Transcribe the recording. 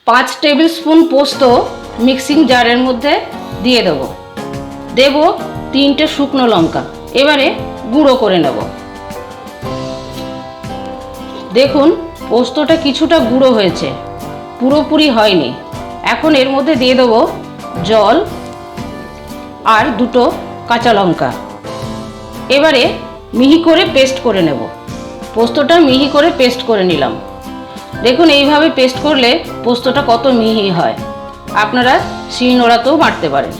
5 table spoon পোস্ত mixing জারের মধ্যে দিয়ে দেব 3টে শুকনো লঙ্কা। এবারে গুঁড়ো করে নেব। দেখুন পোস্তটা কিছুটা গুঁড়ো হয়েছে, পুরোপুরি হয়নি। এখন এর মধ্যে দিয়ে দেব জল আর 2টো কাঁচা লঙ্কা। এবারে মিহি করে পেস্ট করে নেব। পোস্তটা মিহি করে পেস্ট করে নিলাম। দেখুন এইভাবে পেস্ট করলে পোস্তটা কত মিহি হয়। আপনারা শিলনোড়াতেও বাটতে পারেন।